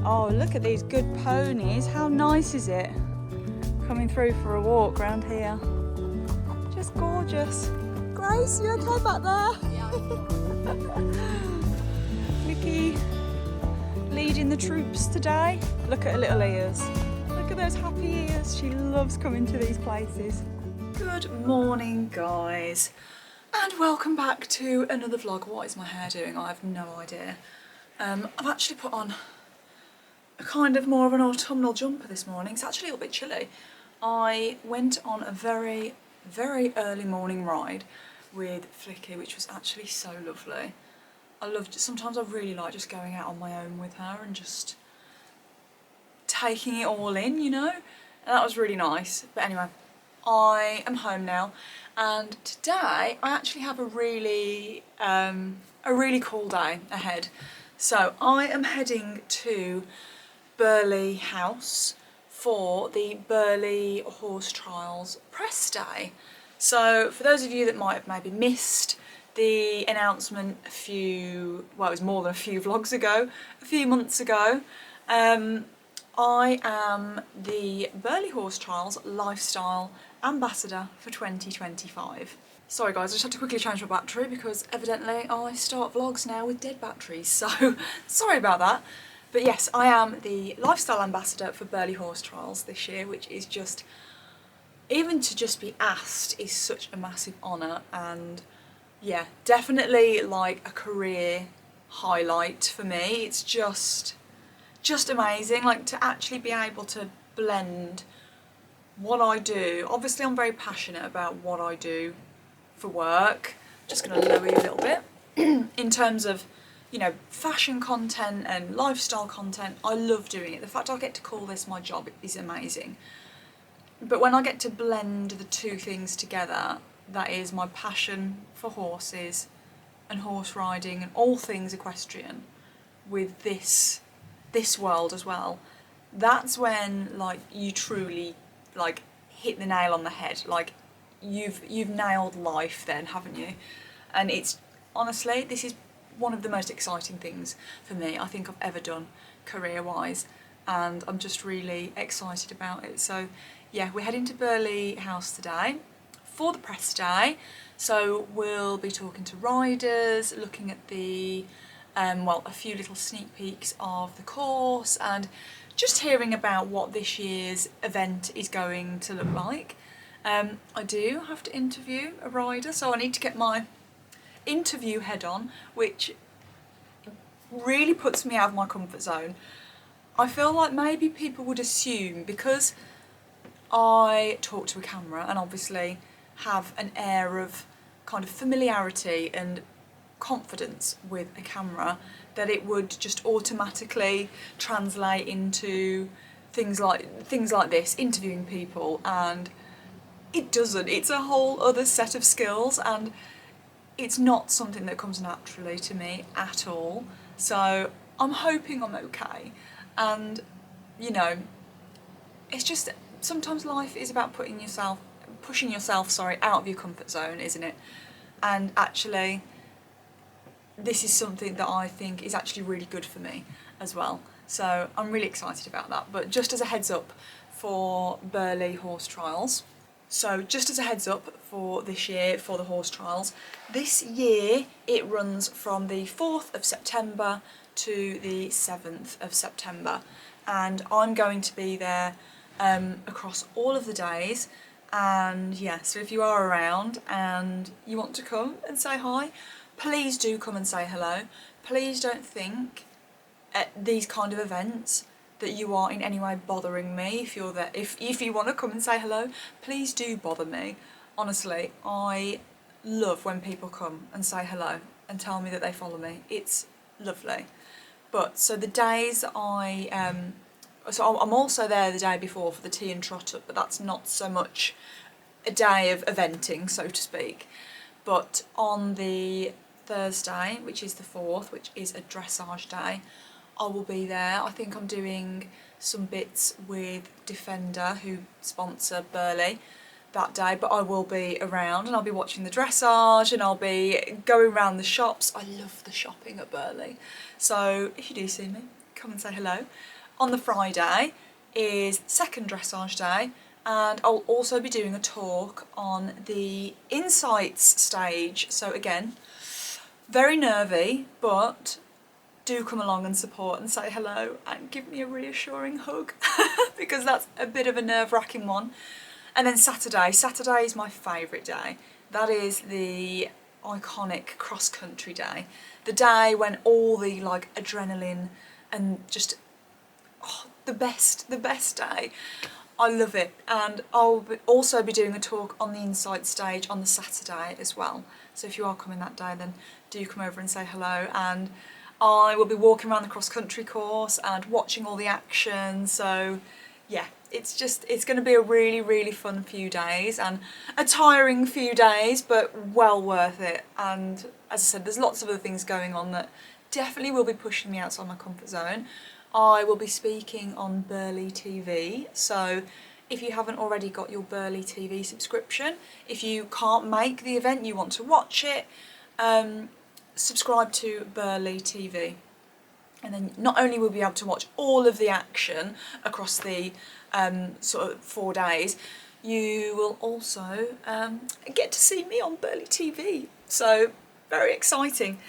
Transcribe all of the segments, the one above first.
Oh, look at these good ponies. How nice is it? Coming through for a walk around here. Just gorgeous. Grace, you okay back there? Yeah. Flicky leading the troops today. Look at her little ears. Look at those happy ears. She loves coming to these places. Good morning, guys. And welcome back to another vlog. What is my hair doing? I have no idea. I've actually put on a kind of more of an autumnal jumper this morning. It's actually a little bit chilly. I went on a very, very early morning ride with Flicka, which was actually so lovely. Sometimes I really like just going out on my own with her and just taking it all in, you know? And that was really nice. But anyway, I am home now, and today I actually have a really cool day ahead. So I am heading to Burghley House for the Burghley Horse Trials press day. So for those of you that might have maybe missed the announcement it was more than a few vlogs ago, a few months ago, I am the Burghley Horse Trials Lifestyle Ambassador for 2025. Sorry guys, I just had to quickly change my battery because evidently I start vlogs now with dead batteries, so sorry about that. But yes, I am the Lifestyle Ambassador for Burghley Horse Trials this year, which is just, even to just be asked is such a massive honour, and yeah, definitely like a career highlight for me. It's just amazing, like to actually be able to blend what I do. Obviously I'm very passionate about what I do for work. Just going to lower you a little bit. In terms of, you know, fashion content and lifestyle content, I love doing it. The fact I get to call this my job is amazing. But when I get to blend the two things together, that is my passion for horses and horse riding and all things equestrian with this world as well, that's when like you truly like hit the nail on the head. Like you've nailed life then, haven't you? And it's honestly, this is one of the most exciting things for me I think I've ever done career-wise, and I'm just really excited about it. So yeah, we're heading to Burghley House today for the press day. So we'll be talking to riders, looking at the a few little sneak peeks of the course, and just hearing about what this year's event is going to look like. I do have to interview a rider, so I need to get my interview head on, which really puts me out of my comfort zone. I feel like maybe people would assume, because I talk to a camera and obviously have an air of kind of familiarity and confidence with a camera, that it would just automatically translate into things like this, interviewing people, and it doesn't. It's a whole other set of skills, and it's not something that comes naturally to me at all. So I'm hoping I'm okay, and you know, it's just sometimes life is about pushing yourself out of your comfort zone, isn't it? And actually this is something that I think is actually really good for me as well. So I'm really excited about that. But just as a heads up for Burghley Horse Trials, so just as a heads up for this year for the horse trials, this year it runs from the 4th of September to the 7th of September, and I'm going to be there across all of the days. And yeah, so if you are around and you want to come and say hi, please do come and say hello. Please don't think at these kind of events that you are in any way bothering me. If you're there, if you want to come and say hello, please do bother me. Honestly, I love when people come and say hello and tell me that they follow me. It's lovely. But so the days I'm also there the day before for the tea and trot up, but that's not so much a day of eventing, so to speak. But on the Thursday, which is the 4th, which is a dressage day, I will be there. I think I'm doing some bits with Defender, who sponsor Burghley, that day, but I will be around and I'll be watching the dressage and I'll be going around the shops. I love the shopping at Burghley. So if you do see me, come and say hello. on the Friday is second dressage day, and I'll also be doing a talk on the insights stage. So again, very nervy, but do come along and support and say hello and give me a reassuring hug because that's a bit of a nerve-wracking one. And then Saturday is my favourite day. That is the iconic cross-country day. The day when all the like adrenaline and just the best day. I love it, and I'll also be doing a talk on the insight stage on the Saturday as well. So if you are coming that day, then do come over and say hello. And I will be walking around the cross-country course and watching all the action. So yeah, it's going to be a really fun few days, and a tiring few days, but well worth it. And as I said, there's lots of other things going on that definitely will be pushing me outside my comfort zone. I will be speaking on Burghley TV, so if you haven't already got your Burghley TV subscription, if you can't make the event, you want to watch it, subscribe to Burghley TV. And then not only will we be able to watch all of the action across the sort of 4 days, you will also get to see me on Burghley TV. So very exciting.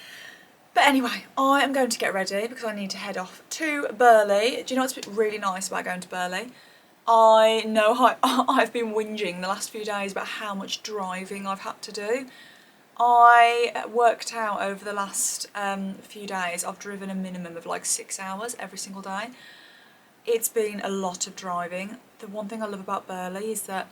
But anyway, I am going to get ready because I need to head off to Burghley. Do you know what's really nice about going to Burghley? I know I've been whinging the last few days about how much driving I've had to do. I worked out over the last few days, I've driven a minimum of like 6 hours every single day. It's been a lot of driving. The one thing I love about Burghley is that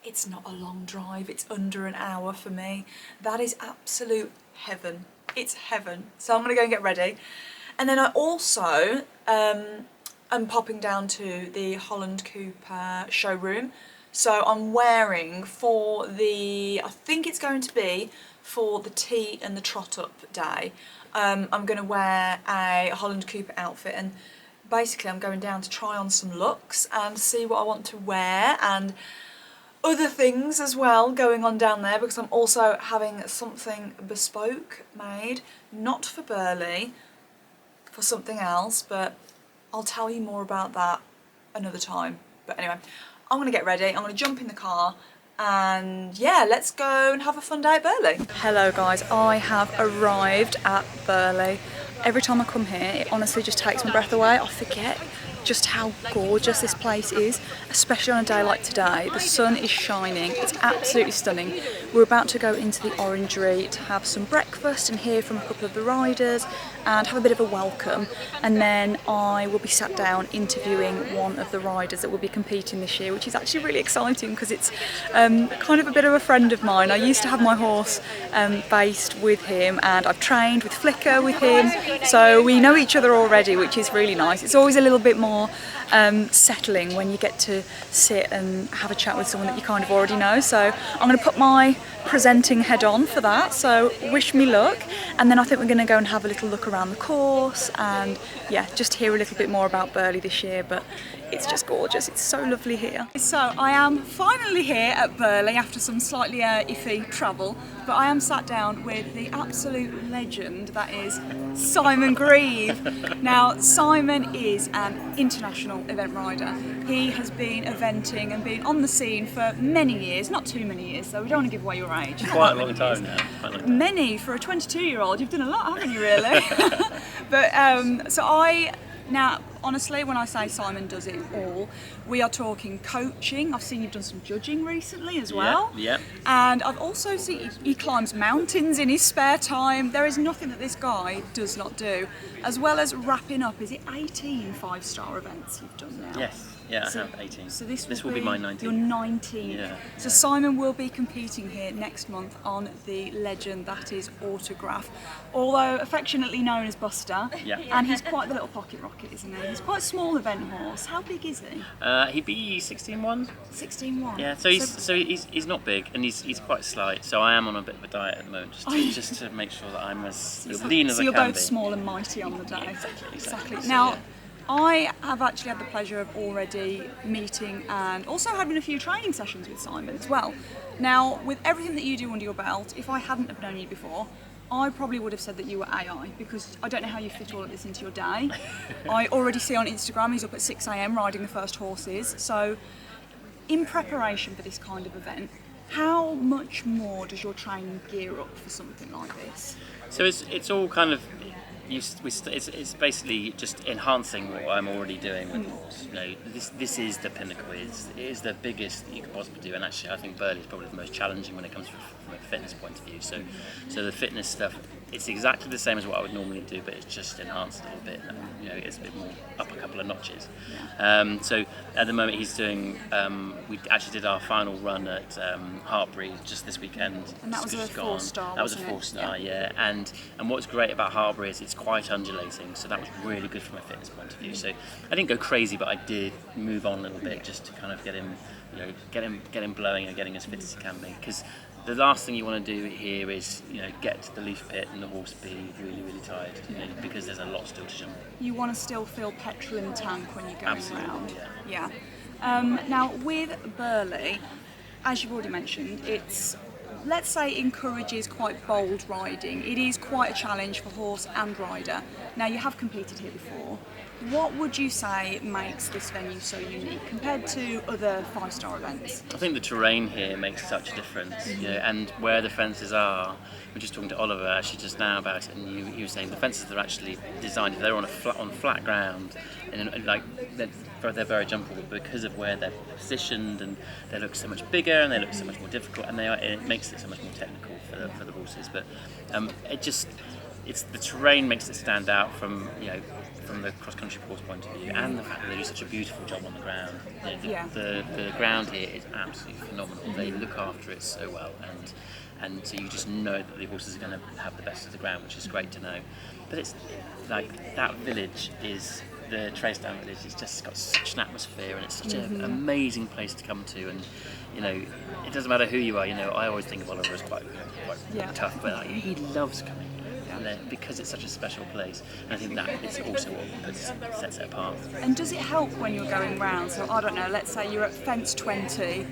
it's not a long drive, it's under an hour for me. That is absolute heaven. It's heaven. So I'm going to go and get ready. And then I also am popping down to the Holland Cooper showroom. So I'm wearing for the, I think it's going to be for the tea and the trot up day. I'm going to wear a Holland Cooper outfit, and basically I'm going down to try on some looks and see what I want to wear, and other things as well going on down there, because I'm also having something bespoke made, not for Burghley, for something else, but I'll tell you more about that another time. But anyway, I'm going to get ready, I'm going to jump in the car, and yeah, let's go and have a fun day at Burghley. Hello guys, I have arrived at Burghley. Every time I come here, it honestly just takes my breath away. I forget just how gorgeous this place is, especially on a day like today. The sun is shining, it's absolutely stunning. We're about to go into the orangery to have some breakfast and hear from a couple of the riders and have a bit of a welcome, and then I will be sat down interviewing one of the riders that will be competing this year, which is actually really exciting because it's kind of a bit of a friend of mine. I used to have my horse based with him, and I've trained with Flicka with him, so we know each other already, which is really nice. It's always a little bit more settling when you get to sit and have a chat with someone that you kind of already know. So I'm going to put my presenting head on for that, so wish me luck. And then I think we're going to go and have a little look around the course and yeah, just hear a little bit more about Burghley this year. But it's just gorgeous, it's so lovely here. So I am finally here at Burghley after some slightly iffy travel, but I am sat down with the absolute legend that is Simon Grieve. Now Simon is an international event rider. He has been eventing and been on the scene for many years, not too many years, so we don't want to give away your age. Quite a long time now. Many, for a 22-year-old, you've done a lot, haven't you really? But now, honestly, when I say Simon does it all, we are talking coaching. I've seen you've done some judging recently as well. Yeah. And I've also seen he climbs mountains in his spare time. There is nothing that this guy does not do. As well as wrapping up, is it 18 5-star events you've done now? Yes. Yeah, I have 18. So this will be my 19th. Your 19th. Yeah. So Simon will be competing here next month on the legend that is Autograph, although affectionately known as Buster. Yeah. And he's quite the little pocket rocket, isn't he? He's quite a small event horse. How big is he? He'd be 16-1. 16-1. Yeah. So he's not big, and he's quite slight. So I am on a bit of a diet at the moment, just to make sure that I'm as lean as I can be. So you're both small and mighty on the day. Yeah, exactly. So, now. yeah. I have actually had the pleasure of already meeting and also having a few training sessions with Simon as well. Now, with everything that you do under your belt, if I hadn't have known you before, I probably would have said that you were AI, because I don't know how you fit all of this into your day. I already see on Instagram he's up at 6 a.m. riding the first horses. So in preparation for this kind of event, how much more does your training gear up for something like this? So it's all kind of it's basically just enhancing what I'm already doing with the horse. You know, this is the pinnacle. It is the biggest that you could possibly do, and actually I think Burghley is probably the most challenging when it comes from a fitness point of view. So the fitness stuff, it's exactly the same as what I would normally do, but it's just enhanced a little bit. And, you know, it's a bit more up a couple of notches. Yeah. So at the moment he's doing. We actually did our final run at Hartbury just this weekend. And that was a 4-star. That was a 4-star, yeah. And what's great about Hartbury is it's quite undulating, so that was really good from a fitness point of view. So I didn't go crazy, but I did move on a little bit just to kind of get him, you know, get him blowing and getting as fit as he can be. Because the last thing you want to do here is, you know, get to the leaf pit and the horse be really, really tired, you know, because there's a lot still to jump. You want to still feel petrol in the tank when you're going around. Yeah. Now with Burghley, as you've already mentioned, it's, let's say, encourages quite bold riding. It is quite a challenge for horse and rider. Now you have competed here before. What would you say makes this venue so unique compared to other 5-star events? I think the terrain here makes such a difference, you know, and where the fences are. We're just talking to Oliver actually just now about it, and he was saying the fences are actually designed, if they're on flat ground, and like they're very jumpable because of where they're positioned, and they look so much bigger and they look so much more difficult, and it makes it so much more technical for the horses. But the terrain makes it stand out from, you know, from the cross-country course point of view, and the fact that they do such a beautiful job on the ground. You know, the ground here is absolutely phenomenal. They look after it so well, and so you just know that the horses are going to have the best of the ground, which is great to know. But it's like that village is. The Tracedown village, it's just got such an atmosphere, and it's such an amazing place to come to. And you know, it doesn't matter who you are. You know, I always think of Oliver as quite tough, but like, he loves coming here because it's such a special place. And I think that it's also what sets it apart. And does it help when you're going round? So I don't know. Let's say you're at fence 20,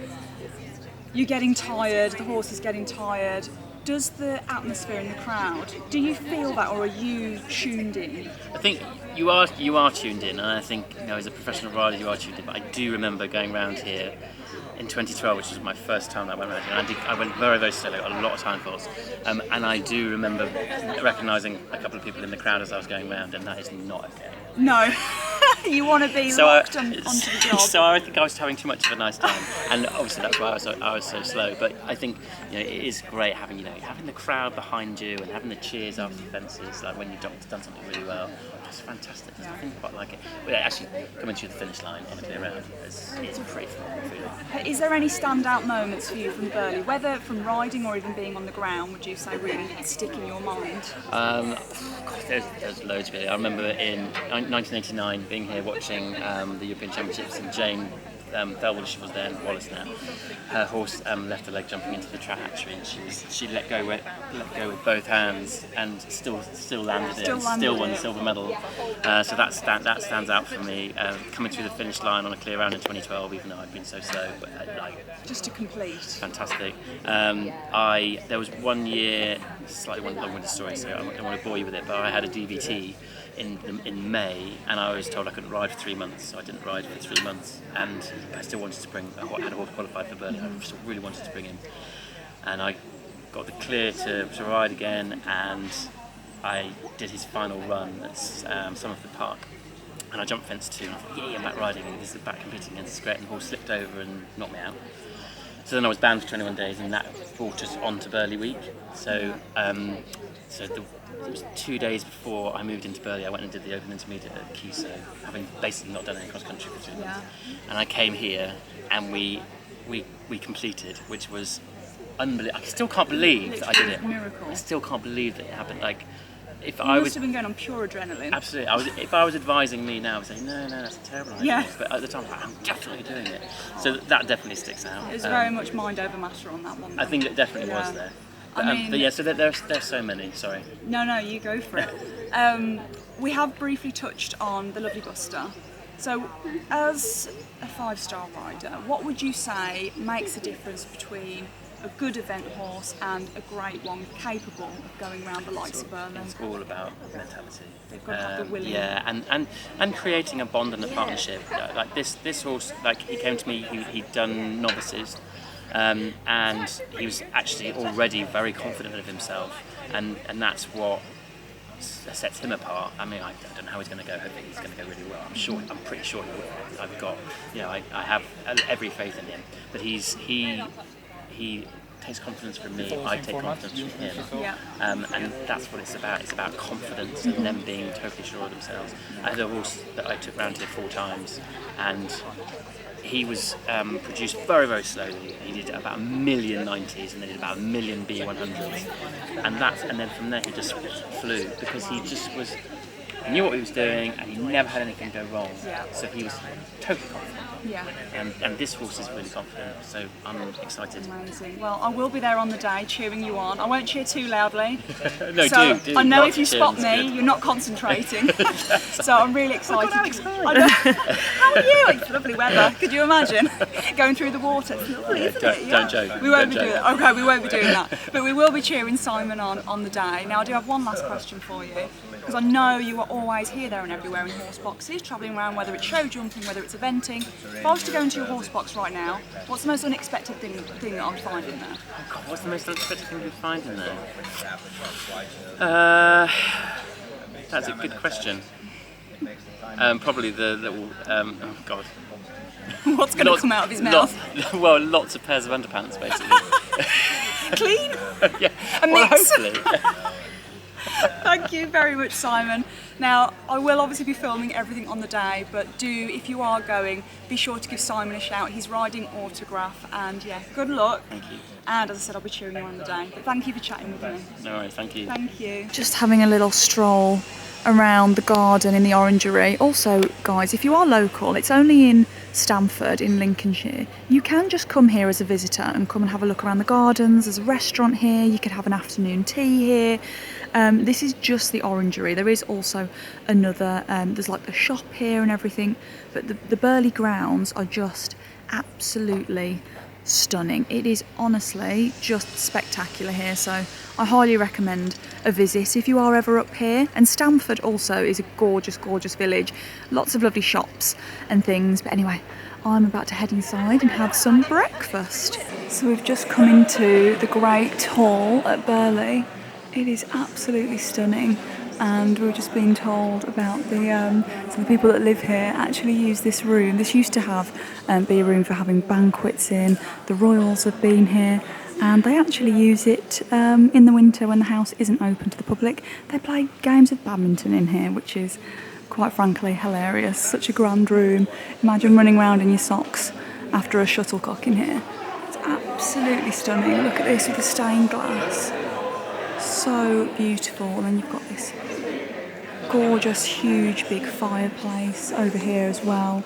you're getting tired, the horse is getting tired. Does the atmosphere in the crowd, do you feel that, or are you tuned in? I think you are tuned in, and I think, you know, as a professional rider you are tuned in. But I do remember going round here in 2012, which was my first time that I went around here. And I went very, very slowly, got a lot of time faults, and I do remember recognising a couple of people in the crowd as I was going round, and that is not okay. No. You want to be locked onto the job. So I think I was having too much of a nice time, and obviously that's why I was so slow. But I think, you know, it is great having the crowd behind you and having the cheers after the fences, like when you've done something really well. It's fantastic. Yeah. I think quite like it. But actually, coming to the finish line on a clear round is pretty phenomenal. Is there any standout moments for you from Burghley, whether from riding or even being on the ground? Would you say really stick in your mind? There's loads really. I remember in 1989 being here watching the European Championships, and Jane Thelwell was there, and Wallace now. Her horse left her leg jumping into the trap hatchery, and she let go with both hands and still landed it, still won the silver medal. So that stands out for me. Coming through the finish line on a clear round in 2012, even though I'd been so slow, but just to complete. Fantastic. There was one year, slightly long-winded story, so I don't want to bore you with it, but I had a DVT in May, and I was told I couldn't ride for 3 months, so I didn't ride for 3 months, and I still wanted to bring, I had a horse qualified for Burghley, I still really wanted to bring him, and I got the clear to ride again, and I did his final run at Somerford Park, and I jumped fence 2, and I thought, I'm back riding, this is back competing again, this is great, and the horse slipped over and knocked me out. So then I was banned for 21 days, and that brought us on to Burghley Week. So it was 2 days before I moved into Burghley. I went and did the Open Intermediate at Kiso, having basically not done any cross country for 3 months. And I came here, and we completed, which was unbelievable. I still can't believe that I did it. Miracle. I still can't believe that it happened. Like, if you must have been going on pure adrenaline. Absolutely. If I was advising me now, I would say, no, that's a terrible idea. Yeah. But at the time, I was like, I'm definitely doing it. So that definitely sticks out. It was very much mind over matter on that one. I think it definitely was there. But yeah, so there's so many, sorry. No, you go for it. We have briefly touched on the lovely Buster. So, as a 5-star rider, what would you say makes a difference between a good event horse and a great one, capable of going around the likes of Burghley. It's all about mentality. They've got to have the willing. Yeah, and creating a bond and a partnership. Like this horse, like he came to me, he'd done novices, and he was actually already very confident of himself, and that's what sets him apart. I mean, I don't know how he's going to go. Hopefully he's going to go really well. I'm pretty sure he will. I've got, I have every faith in him. But he takes confidence from me. I take confidence from him. Yeah. And that's what it's about. It's about confidence and them being totally sure of themselves. I had a horse that I took round here 4 times, and he was produced very, very slowly. He did about 1 million 90s and then did about 1 million B100s, and then from there he just flew, because he just knew what he was doing, and he never had anything go wrong. Yeah. So he was totally confident. Yeah. And this horse is really confident, so I'm excited. Amazing. Well, I will be there on the day cheering you on. I won't cheer too loudly. No, so do. I know Lots if you of spot cheering is me, good. you're not concentrating. So I'm really excited. Oh God, Alex, hi. I know. How are you? It's lovely weather. Could you imagine going through the water? It's lovely, isn't it? Don't joke. We won't Don't be doing joke. that. Okay, we won't be doing that. But we will be cheering Simon on the day. Now I do have one last question for you, because I know you are always here, there and everywhere in horse boxes, travelling around, whether it's show jumping, whether it's eventing. If I was to go into your horse box right now, what's the most unexpected thing that I'm finding there? Oh God, what's the most unexpected thing we find in there? That's a good question. Probably the little, oh God. What's going to come out of his mouth? Lots of pairs of underpants, basically. Clean? Yeah, A well, mix. hopefully. Thank you very much, Simon. Now, I will obviously be filming everything on the day, but if you are going, be sure to give Simon a shout. He's riding autograph, and yeah, good luck. Thank you. And as I said, I'll be cheering you on the day. But thank you for chatting with me. No worries, thank you. Thank you. Just having a little stroll around the garden in the orangery. Also, guys, if you are local, it's only in Stamford in Lincolnshire. You can just come here as a visitor and come and have a look around the gardens. There's a restaurant here. You could have an afternoon tea here. This is just the orangery. There is also another, there's like the shop here and everything, but the Burghley grounds are just absolutely stunning. It is honestly just spectacular here, so I highly recommend a visit if you are ever up here. And Stamford also is a gorgeous, gorgeous village. Lots of lovely shops and things. But anyway, I'm about to head inside and have some breakfast. So we've just come into the Great Hall at Burghley. It is absolutely stunning, and we've just been told about so the people that live here actually use this room. This used to be a room for having banquets in. The royals have been here, and they actually use it in the winter when the house isn't open to the public. They play games of badminton in here, which is quite frankly hilarious. Such a grand room. Imagine running around in your socks after a shuttlecock in here. It's absolutely stunning. Look at this with the stained glass. So beautiful. And then you've got this gorgeous, huge, big fireplace over here as well.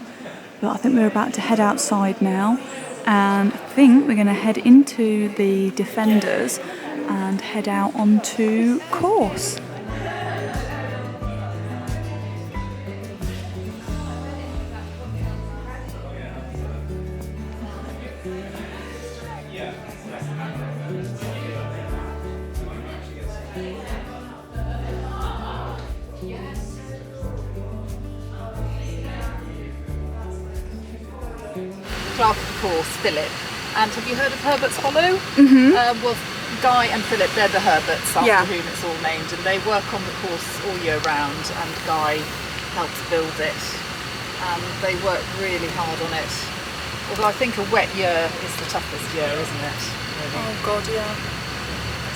But I think we're about to head outside now, and I think we're going to head into the Defenders and head out onto course. Clerk of the course, Philip. And have you heard of Herbert's Hollow? Mm-hmm. Well, Guy and Philip, they're the Herberts after whom it's all named, and they work on the course all year round, and Guy helps build it. And they work really hard on it. Although I think a wet year is the toughest year, isn't it? Really? Oh God, yeah.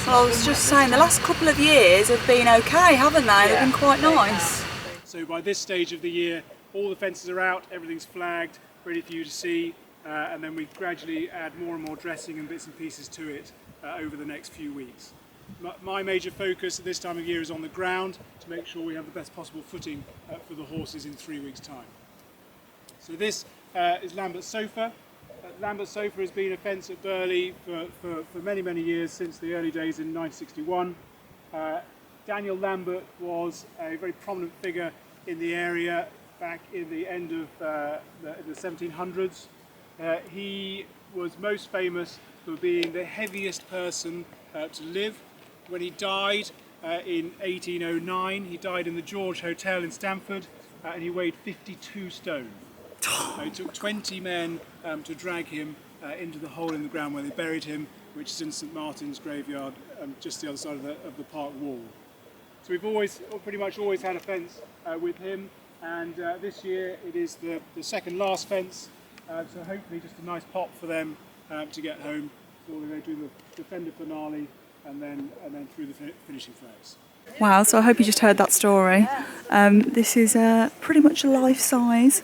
Well, I was just saying, the last couple of years have been okay, haven't they? They've been quite nice. So by this stage of the year, all the fences are out, everything's flagged, ready for you to see, and then we gradually add more and more dressing and bits and pieces to it over the next few weeks. My major focus at this time of year is on the ground to make sure we have the best possible footing for the horses in 3 weeks' time. So this is Lambert's Sofa. Lambert's Sofa has been a fence at Burghley for many, many years, since the early days in 1961. Daniel Lambert was a very prominent figure in the area back in the end of the 1700s. He was most famous for being the heaviest person to live. When he died in 1809, he died in the George Hotel in Stamford, and he weighed 52 stone. It took 20 men to drag him into the hole in the ground where they buried him, which is in St Martin's graveyard, just the other side of the park wall. So we've pretty much always had a fence with him, and this year it is the second last fence, so hopefully just a nice pop for them to get home before they do the Defender finale and then through the finishing flags. Wow, so I hope you just heard that story. This is pretty much life size.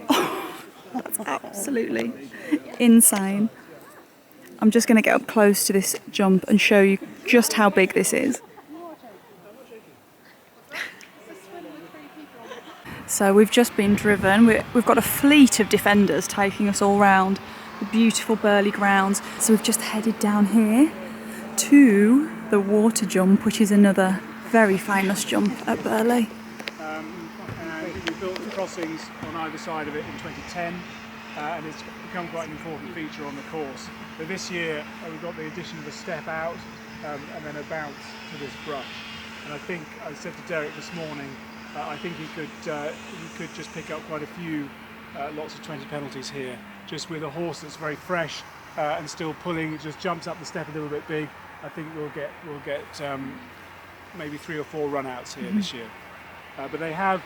Oh, that's absolutely insane. I'm just going to get up close to this jump and show you just how big this is. So we've just been driven. We've got a fleet of defenders taking us all round the beautiful Burghley grounds. So we've just headed down here to the water jump, which is another very famous jump at Burghley. And we built the crossings on either side of it in 2010, and it's become quite an important feature on the course. But this year we've got the addition of a step out and then a bounce to this brush. And I think I said to Derek this morning, I think he could just pick up quite a few lots of 20 penalties here, just with a horse that's very fresh and still pulling. It just jumps up the step a little bit big. I think we'll get maybe 3 or 4 run-outs here this year. But they have,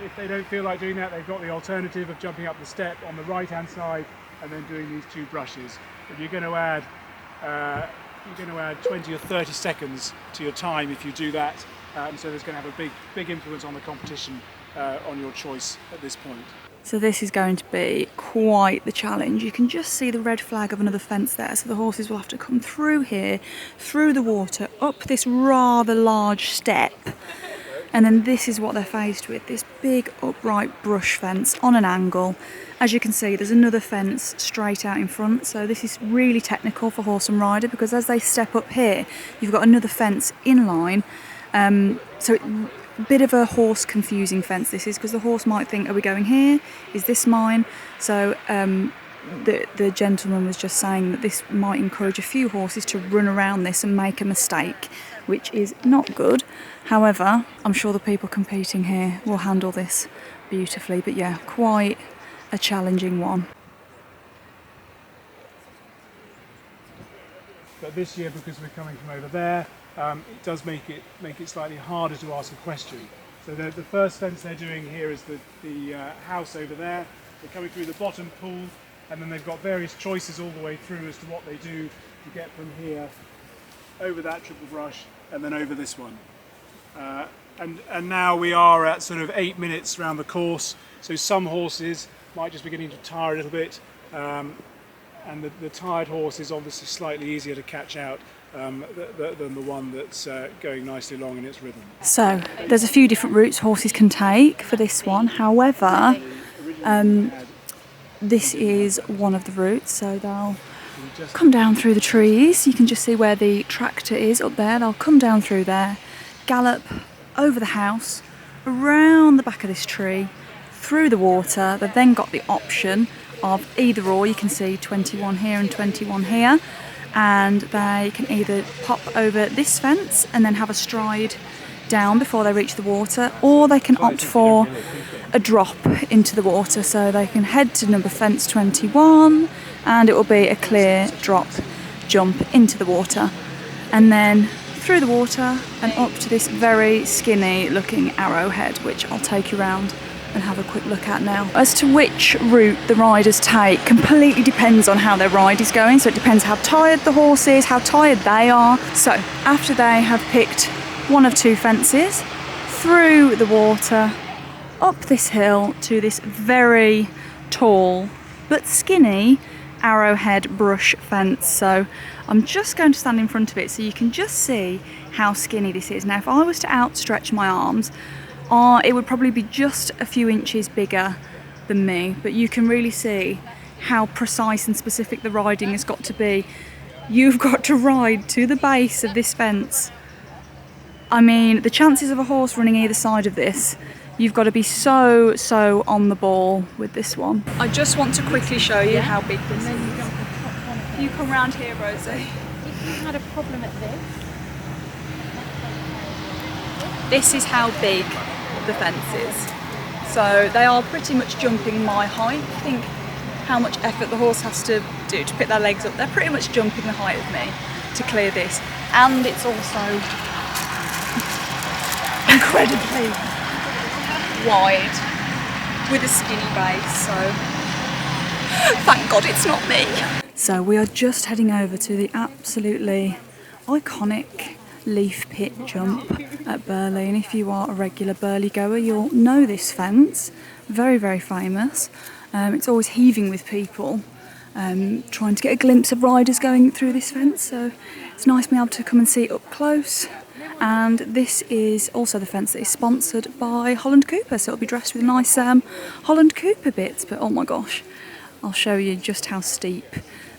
if they don't feel like doing that, they've got the alternative of jumping up the step on the right-hand side and then doing these 2 brushes. But you're going to add 20 or 30 seconds to your time if you do that. So there's going to have a big influence on the competition on your choice at this point. So this is going to be quite the challenge. You can just see the red flag of another fence there. So the horses will have to come through here, through the water, up this rather large step. And then this is what they're faced with, this big upright brush fence on an angle. As you can see, there's another fence straight out in front. So this is really technical for horse and rider, because as they step up here, you've got another fence in line. So a bit of a horse confusing fence this is, because the horse might think, are we going here? Is this mine? So the gentleman was just saying that this might encourage a few horses to run around this and make a mistake, which is not good. However, I'm sure the people competing here will handle this beautifully. But yeah, quite a challenging one. But this year, because we're coming from over there, it does make it slightly harder to ask a question. So the first fence they're doing here is the house over there. They're coming through the bottom pool, and then they've got various choices all the way through as to what they do to get from here over that triple brush and then over this one. And now we are at sort of 8 minutes around the course, so some horses might just be beginning to tire a little bit, and the tired horse is obviously slightly easier to catch out than the one that's going nicely along in its rhythm. So there's a few different routes horses can take for this one. However, this is one of the routes, so they'll come down through the trees. You can just see where the tractor is up there. They'll come down through there, gallop over the house, around the back of this tree, through the water. They've then got the option of either or. You can see 21 here and 21 here, and they can either pop over this fence and then have a stride down before they reach the water, or they can opt for a drop into the water. So they can head to number fence 21 and it will be a clear drop jump into the water, and then through the water and up to this very skinny looking arrowhead, which I'll take you around and have a quick look at now. As to which route the riders take completely depends on how their ride is going. So it depends how tired the horse is, how tired they are. So after they have picked one of 2 fences, through the water, up this hill to this very tall but skinny arrowhead brush fence. So I'm just going to stand in front of it so you can just see how skinny this is. Now if I was to outstretch my arms, it would probably be just a few inches bigger than me, but you can really see how precise and specific the riding has got to be. You've got to ride to the base of this fence. I mean, the chances of a horse running either side of this, you've got to be so on the ball with this one. I just want to quickly show you how big this is. You come round here, Rosie. If you had a problem at this, This is how big the fence is. So they are pretty much jumping my height. Think how much effort the horse has to do to pick their legs up. They're pretty much jumping the height of me to clear this. And it's also incredibly wide with a skinny base, so thank God it's not me. So we are just heading over to the absolutely iconic leaf pit jump at Burghley, and if you are a regular Burghley goer you'll know this fence. Very, very famous. It's always heaving with people trying to get a glimpse of riders going through this fence, so it's nice being able to come and see it up close. And this is also the fence that is sponsored by Holland Cooper, so it'll be dressed with nice Holland Cooper bits. But oh my gosh, I'll show you just how steep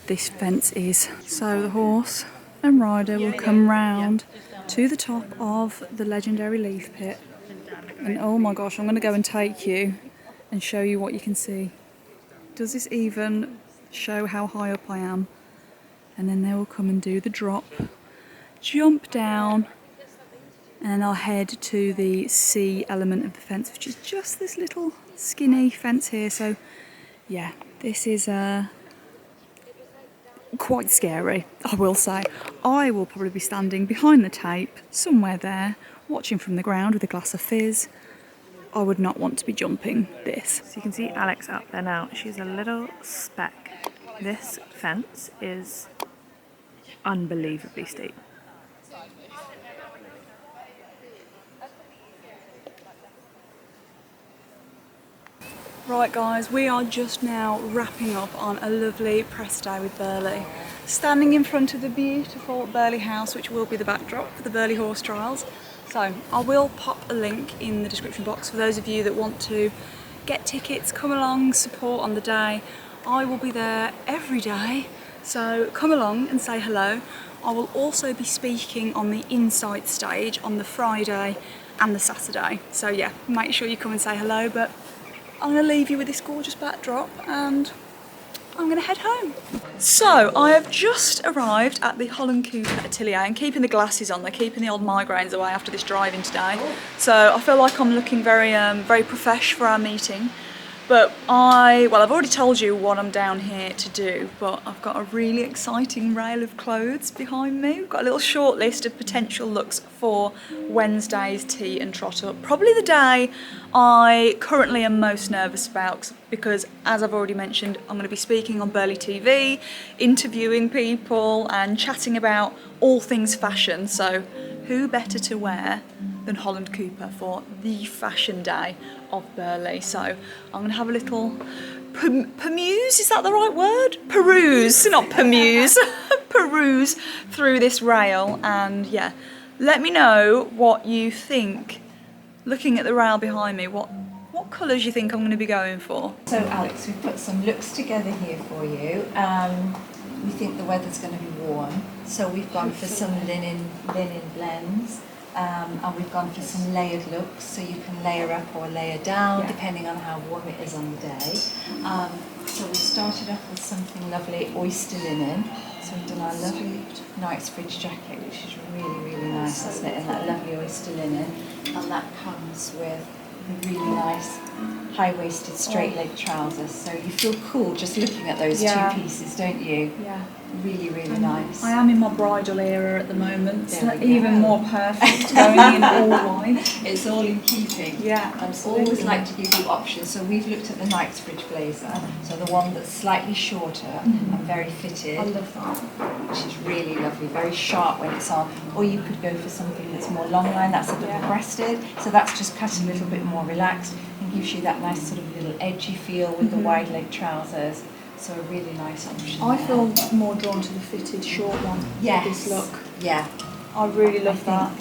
this fence is. So the horse and rider will come round to the top of the legendary leaf pit, and oh my gosh, I'm going to go and take you and show you what you can see. Does this even show how high up I am? And then they will come and do the drop, jump down, and then I'll head to the C element of the fence, which is just this little skinny fence here. So yeah, this is quite scary, I will say. I will probably be standing behind the tape somewhere there, watching from the ground with a glass of fizz. I would not want to be jumping this. So you can see Alex up there now. She's a little speck. This fence is unbelievably steep. Right guys, we are just now wrapping up on a lovely press day with Burghley. Standing in front of the beautiful Burghley House, which will be the backdrop for the Burghley Horse Trials. So I will pop a link in the description box for those of you that want to get tickets, come along, support on the day. I will be there every day, so come along and say hello. I will also be speaking on the Insight stage on the Friday and the Saturday. So yeah, make sure you come and say hello, but I'm going to leave you with this gorgeous backdrop and I'm going to head home. So I have just arrived at the Holland Cooper atelier, and keeping the glasses on, they're keeping the old migraines away after this driving today. So I feel like I'm looking very very profesh for our meeting. But I've already told you what I'm down here to do, but I've got a really exciting rail of clothes behind me. We've got a little short list of potential looks for Wednesday's tea and trot up. Probably the day I currently am most nervous about, because as I've already mentioned, I'm going to be speaking on Burghley TV, interviewing people and chatting about all things fashion. So who better to wear than Holland Cooper for the fashion day of Burghley? So I'm going to have a little peruse, is that the right word? Peruse, not permuse. Peruse through this rail, and yeah, let me know what you think. Looking at the rail behind me, what colours you think I'm going to be going for? So Alex, we've put some looks together here for you. We think the weather's going to be warm, so we've gone for some linen blends. And we've gone for some layered looks, so you can layer up or layer down depending on how warm it is on the day. So we started off with something lovely, oyster linen. So we've done our lovely Knightsbridge jacket, which is really, really nice, isn't it? And that lovely oyster linen. And that comes with really nice high-waisted straight leg trousers. So you feel cool just looking at those two pieces, don't you? Yeah. Really, really nice. I am in my bridal era at the moment, so even more perfect, going in all white. It's all in keeping. Yeah, I always like to give you options. So we've looked at the Knightsbridge blazer, so the one that's slightly shorter and very fitted. I love that. Which is really lovely, very sharp when it's on. Or you could go for something that's more long line, that's a double-breasted, so that's just cut a little bit more relaxed and gives you that nice sort of little edgy feel with the wide leg trousers. So a really nice option. I feel more drawn to the fitted short one. Yes. This look. Yeah. I really love that.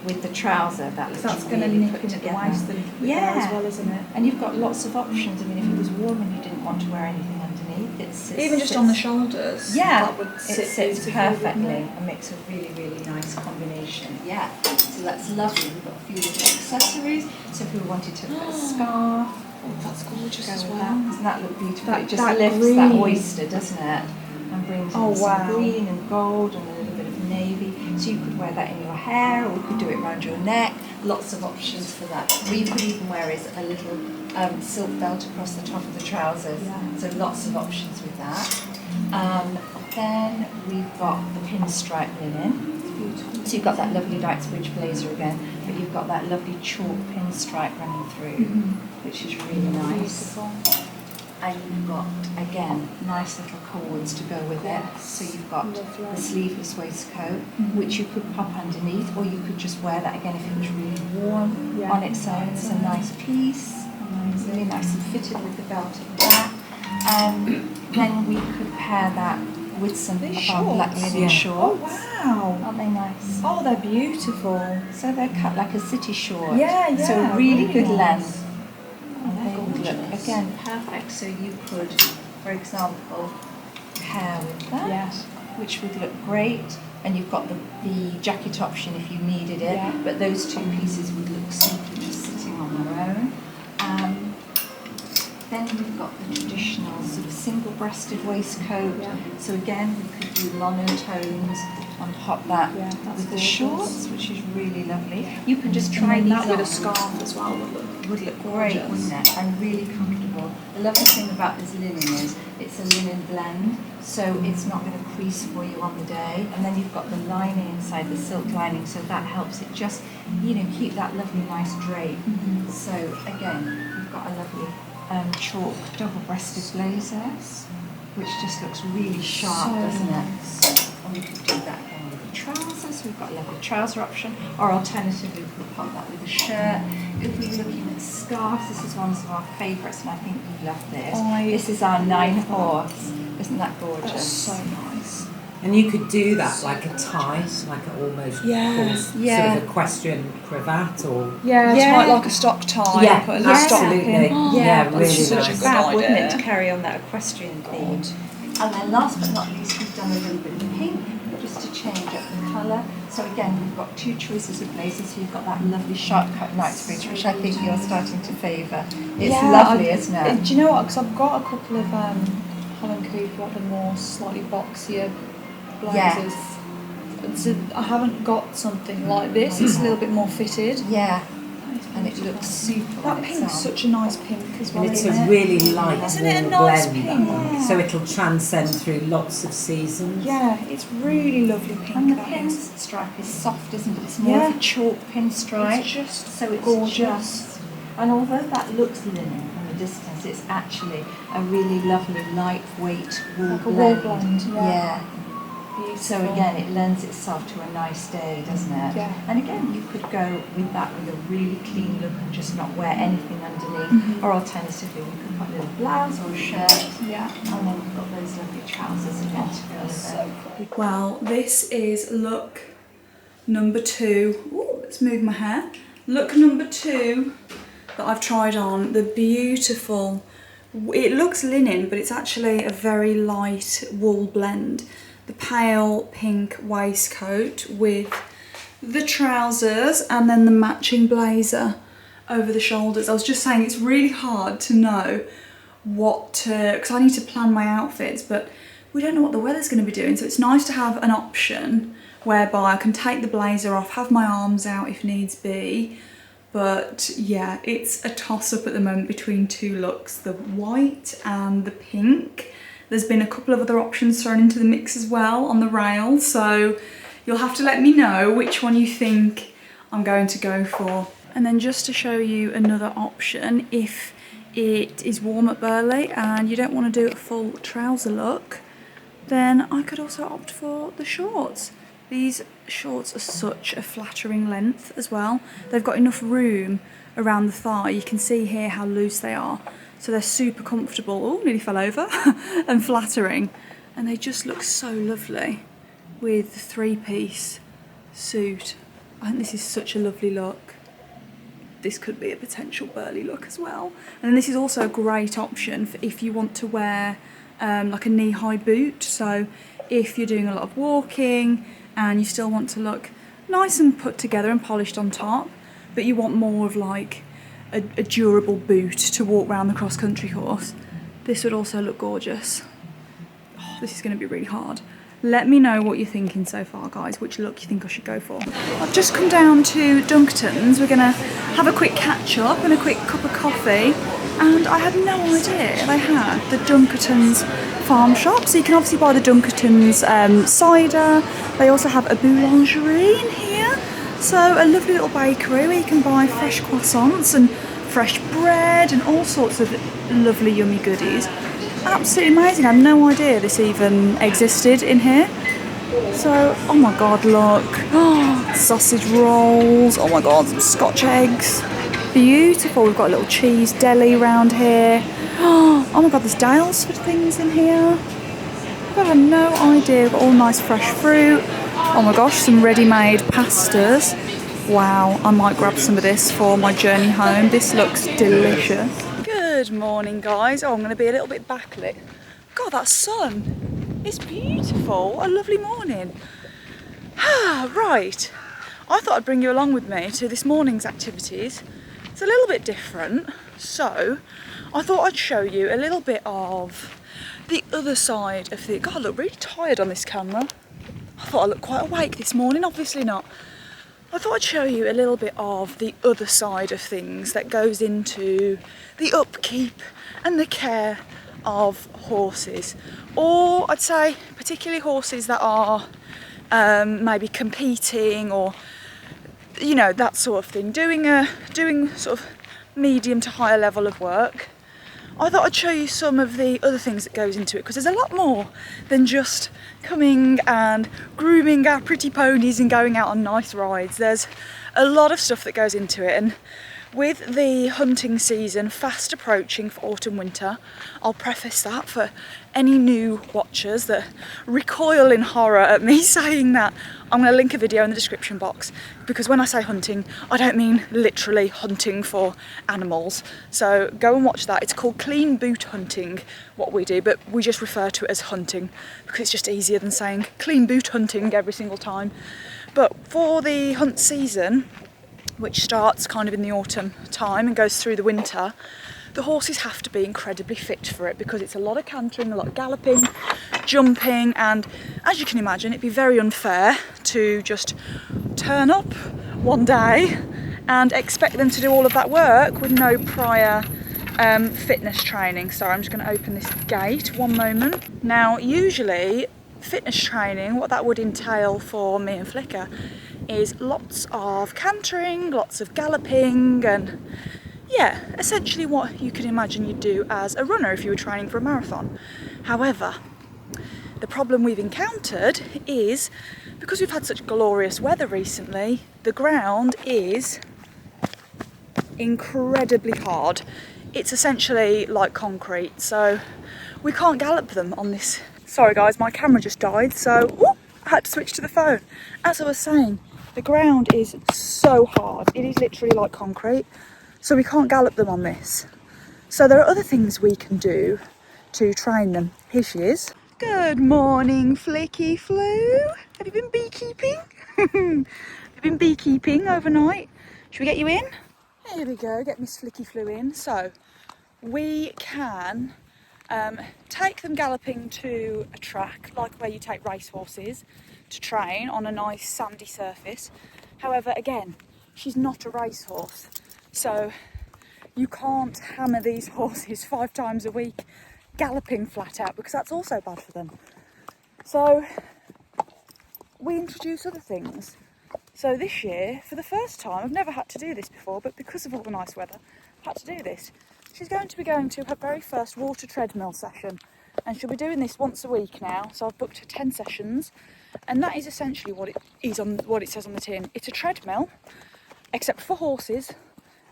With the trouser, that looks That's really going to nip put into the together. waist a little bit there as well, isn't it? And you've got lots of options. I mean, if it was warm and you didn't want to wear anything underneath, it even just on the shoulders. Yeah, that would it sit sits beautifully, perfectly. wouldn't it? And makes a really, really nice combination. Yeah, so that's lovely. We've got a few little accessories. So if we wanted to put a scarf, Oh, that's gorgeous go as with well. that. Doesn't that look beautiful? That- It just that lifts green. that oyster, doesn't it? and brings Oh, in some wow. green and gold and a little bit of navy. So you could wear that in your hair, or you could do it around your neck. Lots of options for that. What you could even wear is a little silk belt across the top of the trousers. So lots of options with that. Then we've got the pinstripe linen. So you've got that lovely Knightsbridge blazer again, but you've got that lovely chalk pinstripe running through, which is really nice. And you've got, again, nice little cords to go with it. So you've got the sleeveless waistcoat, which you could pop underneath, or you could just wear that again if it was really warm on its own as a nice piece. Really nice and fitted with the belt at the back. And then we could pair that with some of our black linen shorts. Wow. Aren't they nice? Oh, they're beautiful. So they're cut like a city short. Yeah, So yeah, really really good nice. length. And they would look, again, perfect. So you could, for example, pair with that, which would look great. And you've got the jacket option if you needed it. But those two pieces would look simply just sitting on their own. Then we've got the traditional sort of single-breasted waistcoat. So again, we could do monotones and pop that with the shorts, which is really lovely. You can just try these that with on. a scarf as well Would look great, wouldn't it? And really comfortable. The lovely thing about this linen is it's a linen blend, so it's not going to crease for you on the day. And then you've got the lining inside, the silk lining, so that helps it just, keep that lovely nice drape. So again, you've got a lovely chalk double-breasted blazer, which just looks really sharp, doesn't it? And we could do that again with the trousers. We've got a lovely trouser option, or alternatively we could pop that with a shirt. If we were looking at scarves, this is one of our favourites, and I think you love this. This is our 9-horse. Isn't that gorgeous? That's so nice. And you could do that like a tie, like an almost sort of equestrian cravat, or Tie like a stock tie. Put a little stock absolutely. pin. Really that's such nice. a good Fab, idea. wouldn't it, to carry on that equestrian theme? And then last but not least, we've done a little bit of pink, just to change up the colour. So again, we've got two choices of blazers. So you've got that lovely sharp cut Knightsbridge, which I think you're starting to favour. It's lovely, isn't it? Do you know what? Because I've got a couple of Holland Cooper, like the more slightly boxier blazers. So I haven't got something like this. It's a little bit more fitted. Yeah. And it looks super. That pink's such a nice pink as well. And it's isn't a it? really light Isn't it a warm nice blend, pink? that one. So it'll transcend through lots of seasons. Yeah, it's really lovely pink. And the that pin is. stripe is soft, isn't it? It's more of a chalk pin stripe. It's just so it's gorgeous. just. And although that looks linen from a distance, it's actually a really lovely lightweight wool Like a blend. wool blend, yeah. So again, it lends itself to a nice day, doesn't it? Yeah. And again, you could go with that with a really clean look and just not wear anything underneath. Or alternatively, we could put a little blouse or a shirt. Yeah. And then we've got those lovely trousers again to go with it. Well, this is look number 2. Ooh, let's move my hair. Look number 2 that I've tried on. The beautiful, it looks linen, but it's actually a very light wool blend. The pale pink waistcoat with the trousers and then the matching blazer over the shoulders. I was just saying it's really hard to know what to, because I need to plan my outfits, but we don't know what the weather's going to be doing, so it's nice to have an option whereby I can take the blazer off, have my arms out if needs be. But yeah, it's a toss-up at the moment between two looks, the white and the pink. There's been a couple of other options thrown into the mix as well on the rail, so you'll have to let me know which one you think I'm going to go for. And then just to show you another option, if it is warm at Burghley and you don't want to do a full trouser look, then I could also opt for the shorts. These shorts are such a flattering length as well. They've got enough room around the thigh. You can see here how loose they are. So they're super comfortable. Oh, nearly fell over. And flattering. And they just look so lovely with the 3-piece suit. I think this is such a lovely look. This could be a potential Burghley look as well. And this is also a great option for if you want to wear like a knee-high boot. So if you're doing a lot of walking and you still want to look nice and put together and polished on top, but you want more of like a durable boot to walk around the cross-country course, this would also look gorgeous. Oh, this is going to be really hard. Let me know what you're thinking so far, guys, which look you think I should go for. I've just come down to Duncan's. We're going to have a quick catch up and a quick cup of coffee. And I had no idea they had the Duncan's farm shop. So you can obviously buy the Duncan's cider. They also have a boulangerie in here. So a lovely little bakery where you can buy fresh croissants and fresh bread and all sorts of lovely yummy goodies. Absolutely amazing. I had no idea this even existed in here. So, oh my god, look. Oh, sausage rolls. Oh my god, some Scotch eggs. Beautiful. We've got a little cheese deli around here. Oh my god, there's Dalesford things in here. God, I had no idea. We've got all nice fresh fruit. Oh my gosh, some ready-made pastas. Wow, I might grab some of this for my journey home. This looks delicious. Good morning, guys. Oh, I'm going to be a little bit backlit. God, that sun is beautiful. A lovely morning. Right, I thought I'd bring you along with me to this morning's activities. It's a little bit different, so I thought I'd show you a little bit of the other side of the... God, I look really tired on this camera. I thought I looked quite awake this morning, obviously not. I thought I'd show you a little bit of the other side of things that goes into the upkeep and the care of horses. Or I'd say particularly horses that are maybe competing or, you know, that sort of thing, doing sort of medium to higher level of work. I thought I'd show you some of the other things that goes into it, because there's a lot more than just coming and grooming our pretty ponies and going out on nice rides. There's a lot of stuff that goes into it, and with the hunting season fast approaching for autumn winter, I'll preface that for any new watchers that recoil in horror at me saying that. I'm going to link a video in the description box, because when I say hunting, I don't mean literally hunting for animals. So go and watch that. It's called clean boot hunting, what we do, but we just refer to it as hunting because it's just easier than saying clean boot hunting every single time. But for the hunt season, which starts kind of in the autumn time and goes through the winter, the horses have to be incredibly fit for it, because it's a lot of cantering, a lot of galloping, jumping, and as you can imagine, it'd be very unfair to just turn up one day and expect them to do all of that work with no prior fitness training. Sorry, I'm just going to open this gate, one moment. Now, usually fitness training, what that would entail for me and Flicka is lots of cantering, lots of galloping, and yeah, essentially what you can imagine you'd do as a runner if you were training for a marathon. However, the problem we've encountered is, because we've had such glorious weather recently, the ground is incredibly hard. It's essentially like concrete, so we can't gallop them on this. Sorry guys, my camera just died, so I had to switch to the phone. As I was saying, the ground is so hard. It is literally like concrete. So we can't gallop them on this. So there are other things we can do to train them. Here she is. Good morning, Flicky Flu. Have you been beekeeping? Have you been beekeeping overnight? Should we get you in? Here we go, get Miss Flicky Flu in. So we can take them galloping to a track, like where you take racehorses to train on a nice sandy surface. However, again, she's not a racehorse. So you can't hammer these horses 5 times a week galloping flat out, because that's also bad for them. So we introduce other things. So this year, for the first time, I've never had to do this before, but because of all the nice weather, I've had to do this. She's going to be going to her very first water treadmill session, and she'll be doing this once a week now. So I've booked her 10 sessions, and that is essentially what it is on what it says on the tin. It's a treadmill, except for horses,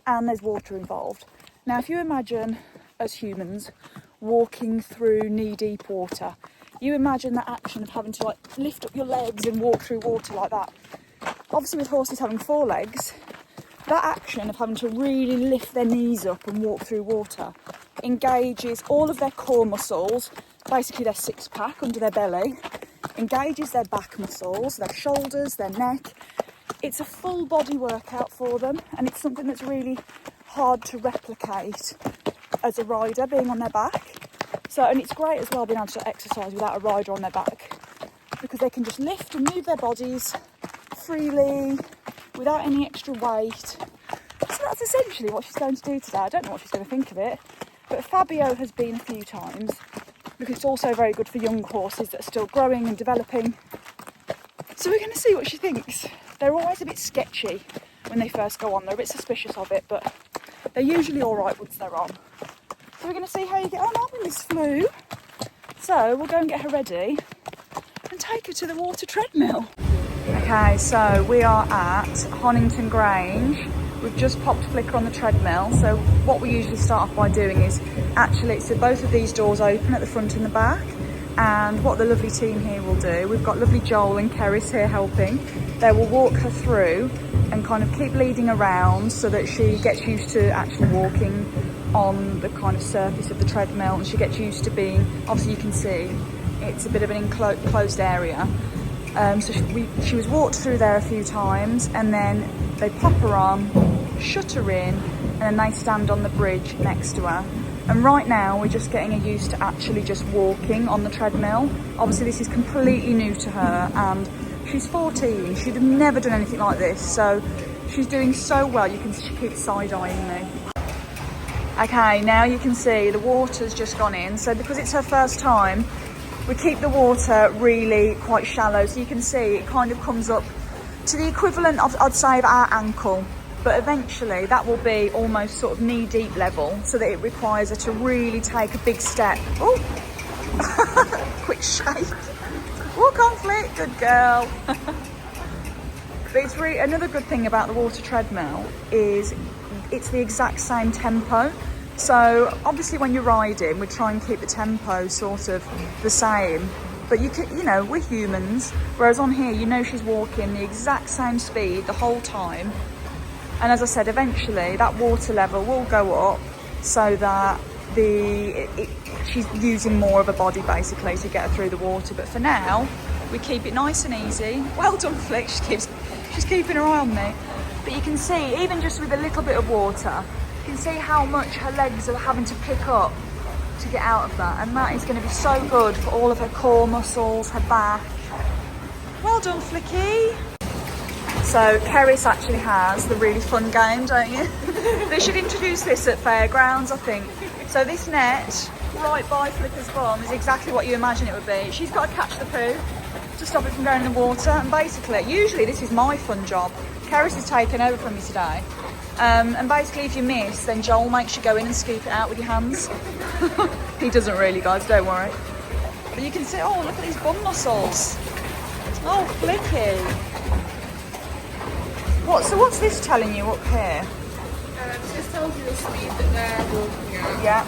and there's water involved. Now, if you imagine as humans walking through knee-deep water, you imagine that action of having to like lift up your legs and walk through water like that. Obviously, with horses having 4 legs, that action of having to really lift their knees up and walk through water engages all of their core muscles, basically their 6-pack under their belly, engages their back muscles, their shoulders, their neck. It's a full body workout for them, and it's something that's really hard to replicate as a rider, being on their back. So, and it's great as well being able to exercise without a rider on their back, because they can just lift and move their bodies freely without any extra weight. So that's essentially what she's going to do today. I don't know what she's going to think of it, but Fabio has been a few times, because it's also very good for young horses that are still growing and developing. So we're going to see what she thinks. They're always a bit sketchy when they first go on. They're a bit suspicious of it, but they're usually all right once they're on. So we're going to see how you get on, aren't we, Miss Flu? So we'll go and get her ready and take her to the water treadmill. Okay, so we are at Honington Grange. We've just popped Flicka on the treadmill. So what we usually start off by doing is actually, so both of these doors open at the front and the back. And what the lovely team here will do, we've got lovely Joel and Keris here helping. They will walk her through and kind of keep leading around so that she gets used to actually walking on the kind of surface of the treadmill, and she gets used to being, obviously you can see, it's a bit of an enclosed area. So she was walked through there a few times, and then they pop her on, shut her in, and then they stand on the bridge next to her. And right now we're just getting her used to actually just walking on the treadmill. Obviously this is completely new to her, and she's 14. She'd have never done anything like this, so she's doing so well. You can see she keeps side-eyeing me. Okay, now you can see the water's just gone in. So because it's her first time, we keep the water really quite shallow. So you can see it kind of comes up to the equivalent of, I'd say, of our ankle. But eventually that will be almost sort of knee-deep level, so that it requires her to really take a big step. Oh, quick shake. Walk on, Flick, good girl. But it's really, another good thing about the water treadmill is it's the exact same tempo. So obviously when you're riding, we try and keep the tempo sort of the same. But you can, you know, we're humans. Whereas on here, you know she's walking the exact same speed the whole time. And as I said, eventually that water level will go up so that she's using more of her body basically to get her through the water. But for now, we keep it nice and easy. Well done, Flick. She's keeping her eye on me. But you can see, even just with a little bit of water, you can see how much her legs are having to pick up to get out of that. And that is going to be so good for all of her core muscles, her back. Well done, Flicky. So Keris actually has the really fun game, don't you? They should introduce this at fairgrounds, I think. So this net right by Flicka's bum is exactly what you imagine it would be. She's got to catch the poo to stop it from going in the water, and basically, usually this is my fun job. Keris has taken over from me today. And basically if you miss, then Joel makes you go in and scoop it out with your hands. He doesn't really, guys, don't worry. But you can see, oh, look at these bum muscles. Oh, Flicky. So what's this telling you up here? This tells you the speed that they're walking at. Yeah.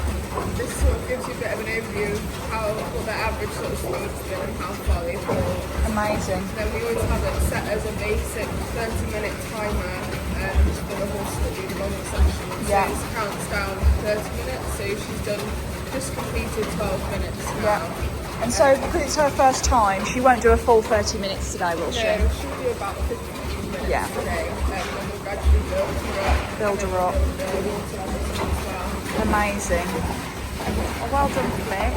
This sort of gives you a bit of an overview of what their average sort of speed's been and how far they've walked. Amazing. Then we always have it set as a basic 30-minute timer for the horse that do the longer section. Yeah. So it counts down 30 minutes, so she's just completed 12 minutes now. Yeah. And so because it's her first time, she won't do a full 30 minutes today, will she? No, she'll do about 15 minutes Yeah. today, and then we'll gradually build her up. Amazing. Oh, well done, Flick.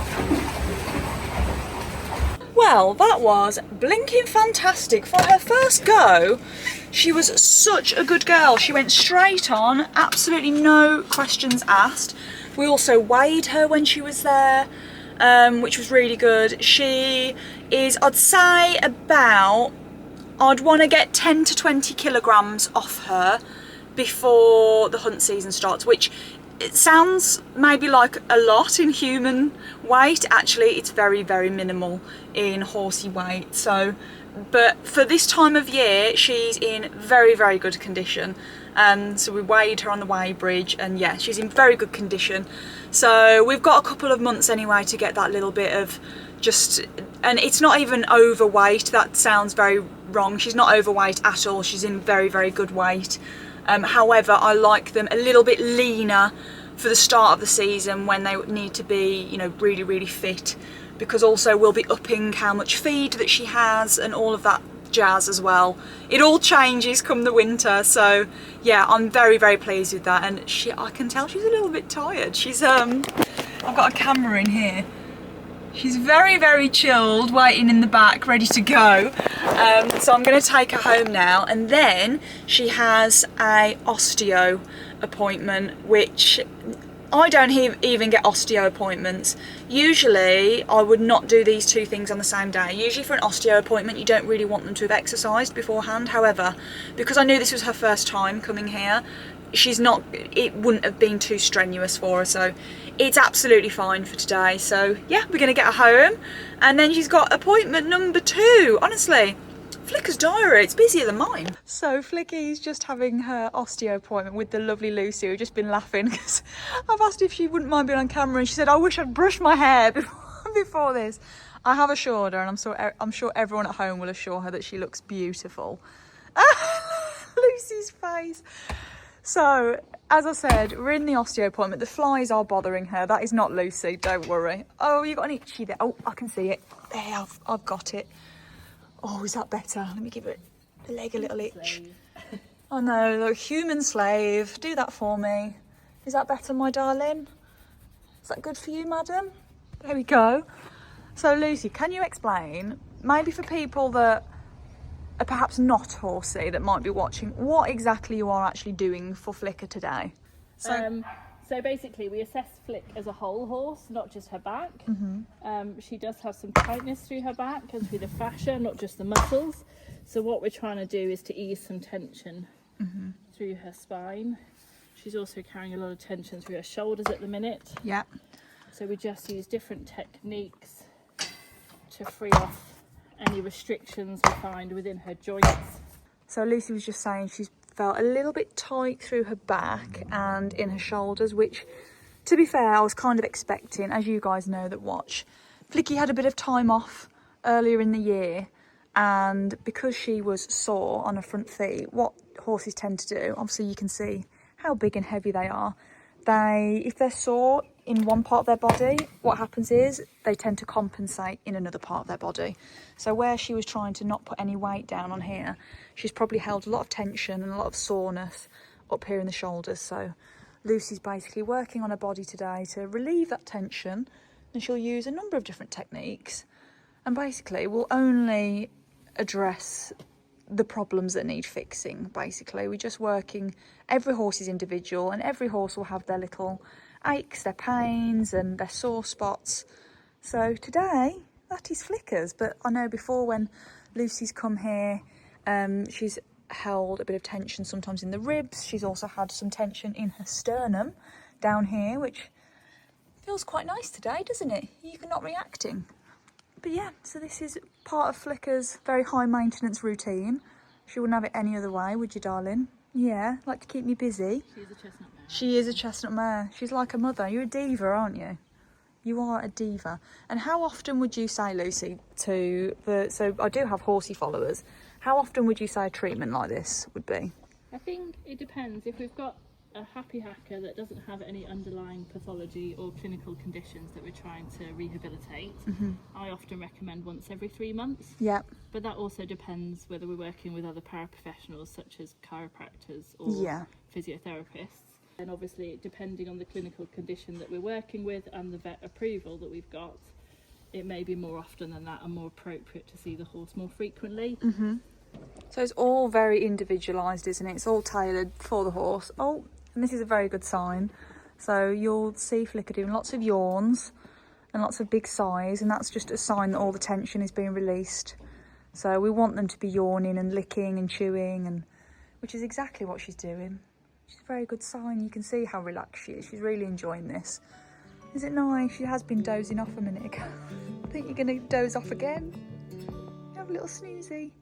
Well, that was blinking fantastic. For her first go, she was such a good girl. She went straight on, absolutely no questions asked. We also weighed her when she was there, which was really good. She is, I'd say, about, I'd want to get 10 to 20 kilograms off her before the hunt season starts, which it sounds maybe like a lot in human weight. Actually, it's very, very minimal in horsey weight. So, but for this time of year, she's in very, very good condition. So we weighed her on the weigh bridge, and yeah, she's in very good condition. So we've got a couple of months anyway to get that little bit of just, and it's not even overweight. That sounds very wrong. She's not overweight at all. She's in very, very good weight. However, I like them a little bit leaner for the start of the season when they need to be, you know, really, really fit, because also we'll be upping how much feed that she has and all of that jazz as well. It all changes come the winter, so yeah, I'm very, very pleased with that. And I can tell she's a little bit tired. She's I've got a camera in here, She's very, very chilled, waiting in the back, ready to go. So I'm going to take her home now, and then she has a osteo appointment, which I don't even get osteo appointments. Usually I would not do these two things on the same day. Usually for an osteo appointment you don't really want them to have exercised beforehand. However, because I knew this was her first time coming here, it wouldn't have been too strenuous for her, so it's absolutely fine for today. So yeah, we're gonna get her home, and then she's got appointment number 2. Honestly, Flicka's diary, it's busier than mine. So Flicky's just having her osteo appointment with the lovely Lucy, who's just been laughing because I've asked if she wouldn't mind being on camera, and she said, I wish I'd brushed my hair before this. I have assured her, and I'm sure everyone at home will assure her, that she looks beautiful. Lucy's face. So, as I said, we're in the osteo appointment. The flies are bothering her. That is not Lucy, don't worry. Oh, you got an itchy there. Oh, I can see it. There, I've got it. Oh, is that better? Let me give it the leg a little itch. Oh no, look, human slave. Do that for me. Is that better, my darling? Is that good for you, madam? There we go. So, Lucy, can you explain, maybe for people that are perhaps not horsey, that might be watching, what exactly you are actually doing for Flicka today? So basically we assess Flick as a whole horse, not just her back. She does have some tightness through her back and through the fascia, not just the muscles. So what we're trying to do is to ease some tension through her spine. She's also carrying a lot of tension through her shoulders at the minute. Yeah. So we just use different techniques to free off any restrictions we find within her joints. So Lucy was just saying she's felt a little bit tight through her back and in her shoulders, which, to be fair, I was kind of expecting. As you guys know that watch, Flicky had a bit of time off earlier in the year, and because she was sore on her front feet, what horses tend to do, obviously you can see how big and heavy they are. If they're sore in one part of their body, what happens is they tend to compensate in another part of their body. So where she was trying to not put any weight down on here, she's probably held a lot of tension and a lot of soreness up here in the shoulders. So Lucy's basically working on her body today to relieve that tension, and she'll use a number of different techniques, and basically we'll only address the problems that need fixing. Basically we're just working, every horse is individual, and every horse will have their little aches, their pains and their sore spots. So today that is Flicka's, but I know before when Lucy's come here, she's held a bit of tension sometimes in the ribs. She's also had some tension in her sternum down here, which feels quite nice today, doesn't it? You're not reacting. But yeah, so this is part of Flicka's very high maintenance routine. She wouldn't have it any other way, would you, darling? Yeah, like to keep me busy. She's a chestnut mare. She is a chestnut mare. She's like a mother. You're a diva, aren't you? You are a diva. And how often would you say, Lucy, so I do have horsey followers, how often would you say a treatment like this would be? I think it depends. If we've got a happy hacker that doesn't have any underlying pathology or clinical conditions that we're trying to rehabilitate, I often recommend once every 3 months. Yeah. But that also depends whether we're working with other paraprofessionals such as chiropractors or physiotherapists. And obviously, depending on the clinical condition that we're working with and the vet approval that we've got, it may be more often than that and more appropriate to see the horse more frequently. So it's all very individualised, isn't it? It's all tailored for the horse. Oh, and this is a very good sign. So you'll see Flicka doing lots of yawns and lots of big sighs, and that's just a sign that all the tension is being released. So we want them to be yawning and licking and chewing, and which is exactly what she's doing. She's a very good sign. You can see how relaxed she is. She's really enjoying this. Is it nice? She has been dozing off a minute ago. I think you're going to doze off again. Have a little snoozy.